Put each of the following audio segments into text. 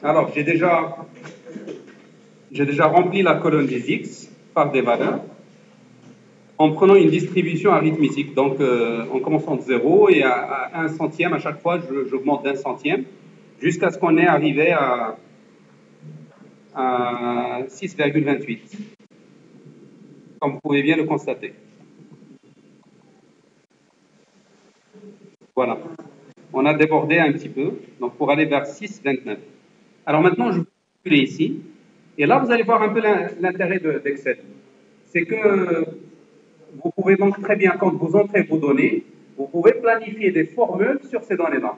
Alors, j'ai déjà rempli la colonne des x par des valeurs en prenant une distribution arithmétique. Donc, en commençant de 0 et à 1 centième, à chaque fois, j'augmente d'1 centième jusqu'à ce qu'on ait arrivé à 6,28, comme vous pouvez bien le constater. Voilà. On a débordé un petit peu, donc pour aller vers 6,29. Alors maintenant, je vais calculer ici. Et là, vous allez voir un peu l'intérêt d'Excel. C'est que vous pouvez donc très bien, quand vous entrez vos données, vous pouvez planifier des formules sur ces données-là,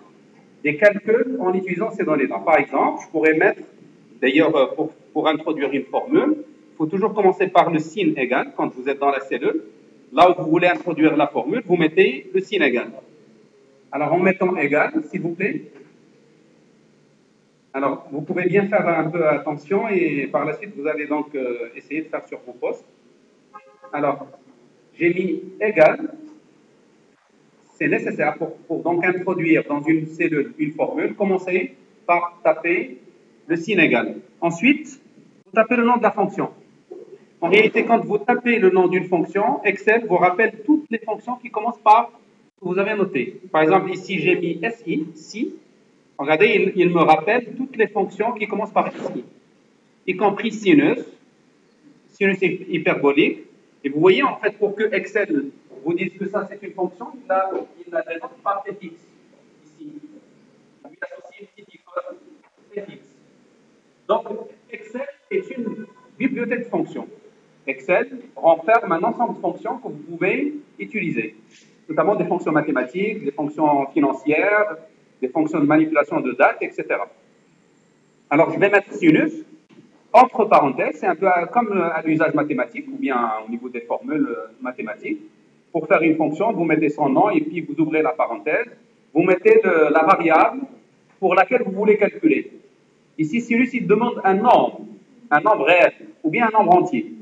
des calculs en utilisant ces données-là. Par exemple, je pourrais mettre, d'ailleurs, pour introduire une formule, il faut toujours commencer par le signe égal quand vous êtes dans la cellule. Là où vous voulez introduire la formule, vous mettez le signe égal. Alors, en mettant égal, s'il vous plaît. Alors, vous pouvez bien faire un peu attention et par la suite, vous allez donc essayer de faire sur vos postes. Alors, j'ai mis égal. C'est nécessaire pour donc introduire dans une cellule une formule. Commencez par taper le signe égal. Ensuite, vous tapez le nom de la fonction. En réalité, quand vous tapez le nom d'une fonction, Excel vous rappelle toutes les fonctions qui commencent par ce que vous avez noté. Par exemple, ici, j'ai mis SI, si. Regardez, il me rappelle toutes les fonctions qui commencent par SI, y compris sinus hyperbolique. Et vous voyez, en fait, pour que Excel vous dise que ça, c'est une fonction, il la dénote par fx, ici. On lui associe une petite icône fx. Donc, Excel est une bibliothèque de fonctions. Excel renferme un ensemble de fonctions que vous pouvez utiliser, notamment des fonctions mathématiques, des fonctions financières, des fonctions de manipulation de dates, etc. Alors, je vais mettre sinus entre parenthèses, c'est un peu comme à l'usage mathématique ou bien au niveau des formules mathématiques. Pour faire une fonction, vous mettez son nom et puis vous ouvrez la parenthèse. Vous mettez la variable pour laquelle vous voulez calculer. Ici, sinus, il demande un nombre réel ou bien un nombre entier.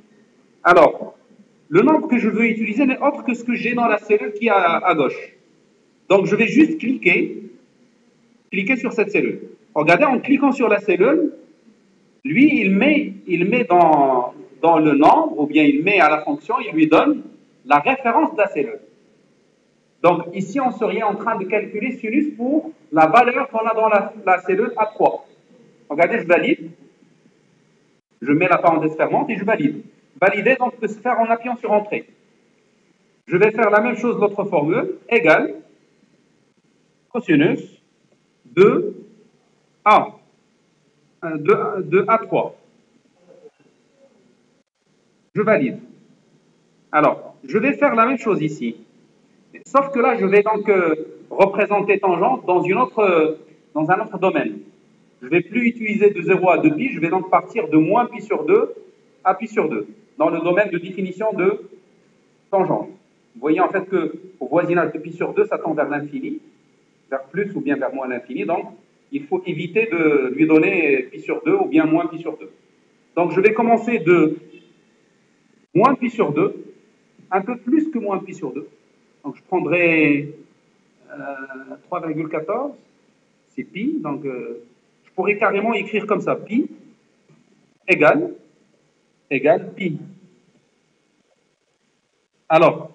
Alors, le nombre que je veux utiliser n'est autre que ce que j'ai dans la cellule qui est à gauche. Donc, je vais juste cliquer sur cette cellule. Regardez, en cliquant sur la cellule, lui, il met dans le nombre, ou bien il met à la fonction, il lui donne la référence de la cellule. Donc, ici, on serait en train de calculer sinus pour la valeur qu'on a dans la cellule A3. Regardez, je valide. Je mets la parenthèse fermante et je valide. Valider, donc, peut se faire en appuyant sur Entrée. Je vais faire la même chose, l'autre formule, égale cosinus de A, de A3. Je valide. Alors, je vais faire la même chose ici. Sauf que là, je vais donc représenter tangente dans un autre domaine. Je ne vais plus utiliser de 0 à 2pi, je vais donc partir de moins pi sur 2 à pi sur 2, dans le domaine de définition de tangente. Vous voyez en fait qu'au voisinage de pi sur 2, ça tend vers l'infini, vers plus ou bien vers moins l'infini, donc il faut éviter de lui donner pi sur 2 ou bien moins pi sur 2. Donc je vais commencer de moins pi sur 2, un peu plus que moins pi sur 2. Donc je prendrai 3,14, c'est pi, donc je pourrais carrément écrire comme ça, pi égale pi. Alors,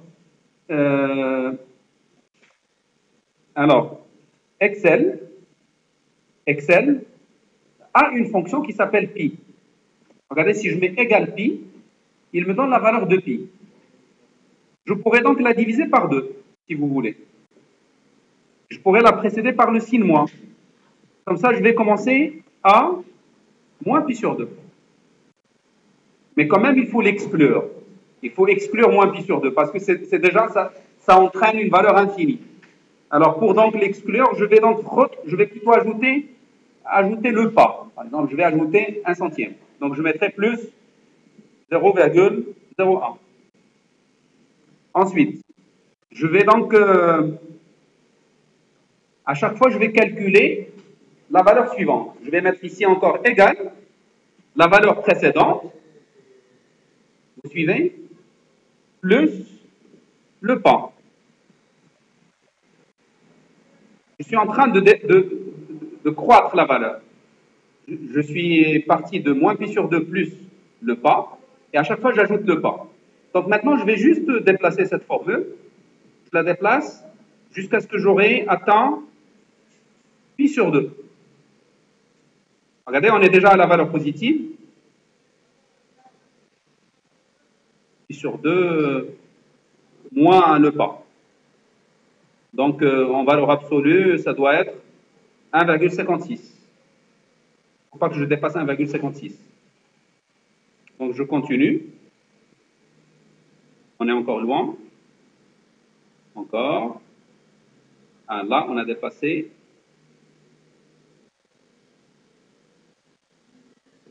Excel a une fonction qui s'appelle pi. Regardez, si je mets égal pi, il me donne la valeur de pi. Je pourrais donc la diviser par 2, si vous voulez. Je pourrais la précéder par le signe moins. Comme ça, je vais commencer à moins pi sur 2. Mais quand même, il faut l'exclure. Il faut exclure moins pi sur 2, parce que c'est déjà, ça entraîne une valeur infinie. Alors, pour donc l'exclure, je vais plutôt ajouter le pas. Par exemple, je vais ajouter 1 centième. Donc, je mettrai plus 0,01. Ensuite, je vais donc, à chaque fois, je vais calculer la valeur suivante. Je vais mettre ici encore égal la valeur précédente. Vous suivez? Plus le pas. Je suis en train de croître la valeur. Je suis parti de moins pi sur 2 plus le pas, et à chaque fois, j'ajoute le pas. Donc maintenant, je vais juste déplacer cette formule. Je la déplace jusqu'à ce que j'aurai atteint pi sur 2. Regardez, on est déjà à la valeur positive. Pi sur 2 moins le pas. Donc, en valeur absolue, ça doit être 1,56. Il ne faut pas que je dépasse 1,56. Donc, je continue. On est encore loin. Encore. Ah, là, on a dépassé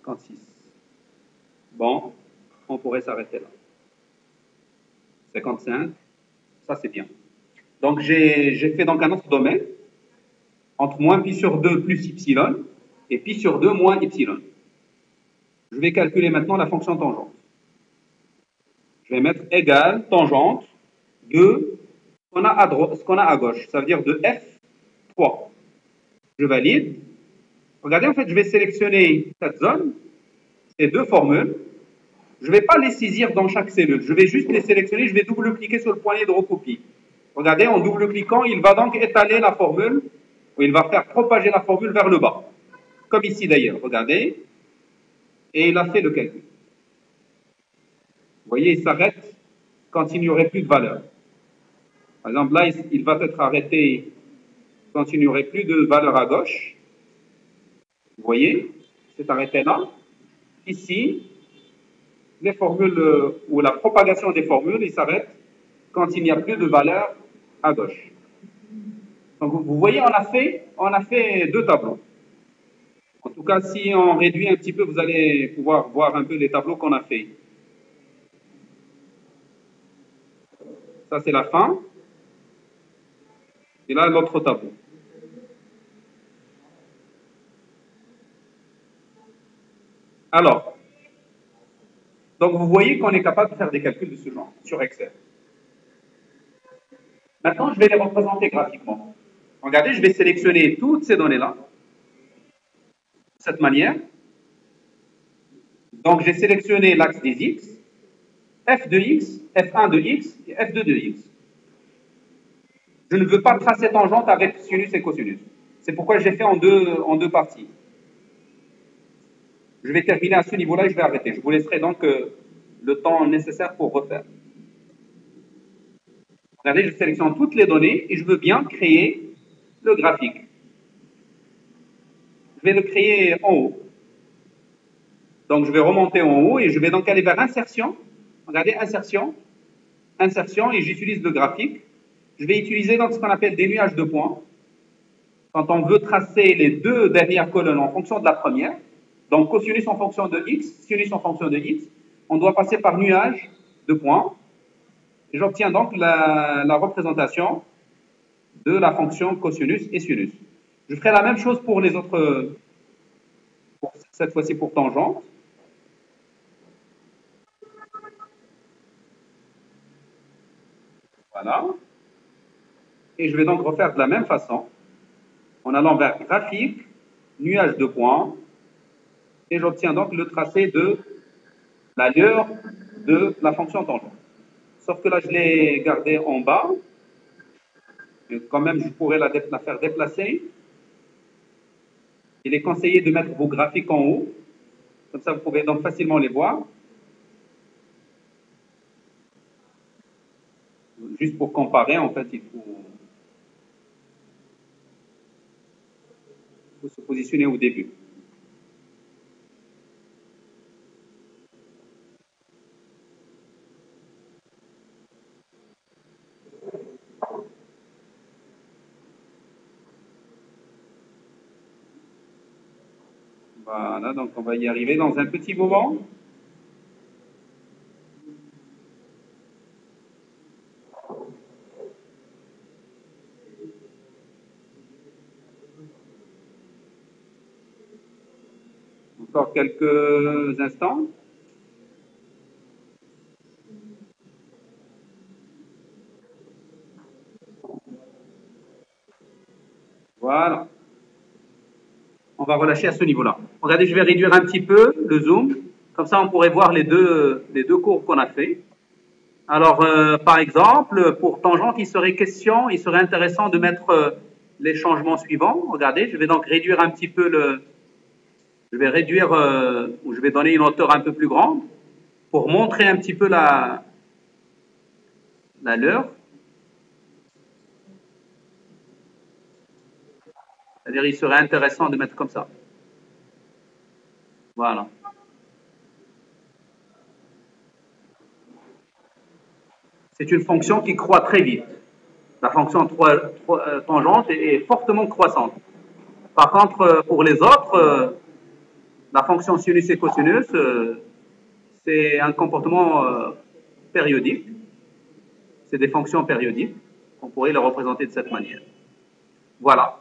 56. Bon, on pourrait s'arrêter là. 55, ça c'est bien. Donc, j'ai fait donc un autre domaine entre moins pi sur 2 plus y et pi sur 2 moins y. Je vais calculer maintenant la fonction tangente. Je vais mettre égal tangente de ce qu'on a à gauche, ça veut dire de F3. Je valide. Regardez, en fait, je vais sélectionner cette zone, ces deux formules. Je ne vais pas les saisir dans chaque cellule. Je vais juste les sélectionner. Je vais double-cliquer sur le poignet de recopie. Regardez, en double-cliquant, il va donc étaler la formule, ou il va faire propager la formule vers le bas. Comme ici d'ailleurs. Regardez. Et il a fait le calcul. Vous voyez, il s'arrête quand il n'y aurait plus de valeur. Par exemple, là, il va être arrêté quand il n'y aurait plus de valeur à gauche. Vous voyez, c'est arrêté là. Ici, les formules ou la propagation des formules, il s'arrête quand il n'y a plus de valeur à gauche. Donc vous voyez, on a fait deux tableaux. En tout cas, si on réduit un petit peu, vous allez pouvoir voir un peu les tableaux qu'on a fait. Ça, c'est la fin. Et là, l'autre tableau. Alors, donc vous voyez qu'on est capable de faire des calculs de ce genre sur Excel. Maintenant, je vais les représenter graphiquement. Regardez, je vais sélectionner toutes ces données-là, de cette manière. Donc, j'ai sélectionné l'axe des x, f de x, f1 de x et f2 de x. Je ne veux pas tracer tangente avec sinus et cosinus. C'est pourquoi j'ai fait en deux parties. Je vais terminer à ce niveau-là et je vais arrêter. Je vous laisserai donc le temps nécessaire pour refaire. Regardez, je sélectionne toutes les données et je veux bien créer le graphique. Je vais le créer en haut. Donc, je vais remonter en haut et je vais donc aller vers insertion. Regardez, insertion, insertion, et j'utilise le graphique. Je vais utiliser donc ce qu'on appelle des nuages de points. Quand on veut tracer les deux dernières colonnes en fonction de la première, donc cosinus en fonction de x, sinus en fonction de x, on doit passer par nuage de points. Et j'obtiens donc la représentation de la fonction cosinus et sinus. Je ferai la même chose pour les autres, cette fois-ci pour tangente. Voilà. Et je vais donc refaire de la même façon, en allant vers graphique, nuage de points, et j'obtiens donc le tracé de la lieure de la fonction tangente. Sauf que là, je l'ai gardé en bas, mais quand même, je pourrais la faire déplacer. Il est conseillé de mettre vos graphiques en haut, comme ça vous pouvez donc facilement les voir. Juste pour comparer, en fait, il faut se positionner au début. Voilà, donc on va y arriver dans un petit moment. Encore quelques instants. Voilà. On va va relâcher à ce niveau-là. Regardez, je vais réduire un petit peu le zoom. Comme ça, on pourrait voir les deux courbes qu'on a fait. Alors, par exemple, pour tangente, il serait intéressant de mettre les changements suivants. Regardez, je vais donc réduire un petit peu je vais réduire, ou je vais donner une hauteur un peu plus grande pour montrer un petit peu la leurre. C'est-à-dire, il serait intéressant de mettre comme ça. Voilà. C'est une fonction qui croît très vite. La fonction tangente est fortement croissante. Par contre, pour les autres, la fonction sinus et cosinus, c'est un comportement périodique. C'est des fonctions périodiques. On pourrait les représenter de cette manière. Voilà.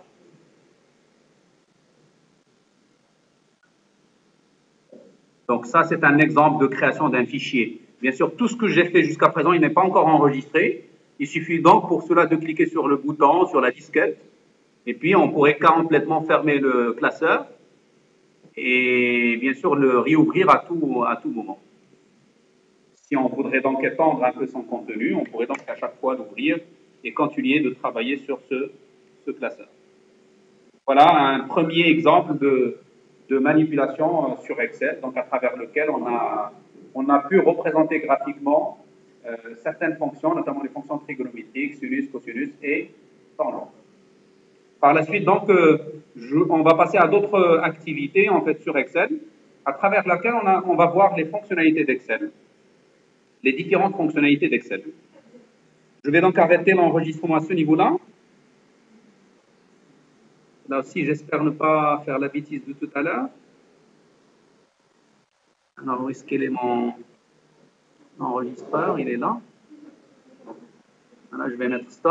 Donc ça, c'est un exemple de création d'un fichier. Bien sûr, tout ce que j'ai fait jusqu'à présent, il n'est pas encore enregistré. Il suffit donc pour cela de cliquer sur le bouton, sur la disquette, et puis on pourrait complètement fermer le classeur et bien sûr le réouvrir à tout moment. Si on voudrait donc étendre un peu son contenu, on pourrait donc à chaque fois l'ouvrir et continuer de travailler sur ce classeur. Voilà un premier exemple de manipulation sur Excel, donc à travers lequel on a pu représenter graphiquement certaines fonctions, notamment les fonctions trigonométriques, sinus, cosinus et tangente. Par la suite, donc, on va passer à d'autres activités en fait sur Excel, à travers laquelle on va voir les fonctionnalités d'Excel, les différentes fonctionnalités d'Excel. Je vais donc arrêter l'enregistrement à ce niveau-là. Là aussi, j'espère ne pas faire la bêtise de tout à l'heure. Alors, où est-ce qu'il est mon enregistreur? Il est là. Voilà, je vais mettre stop.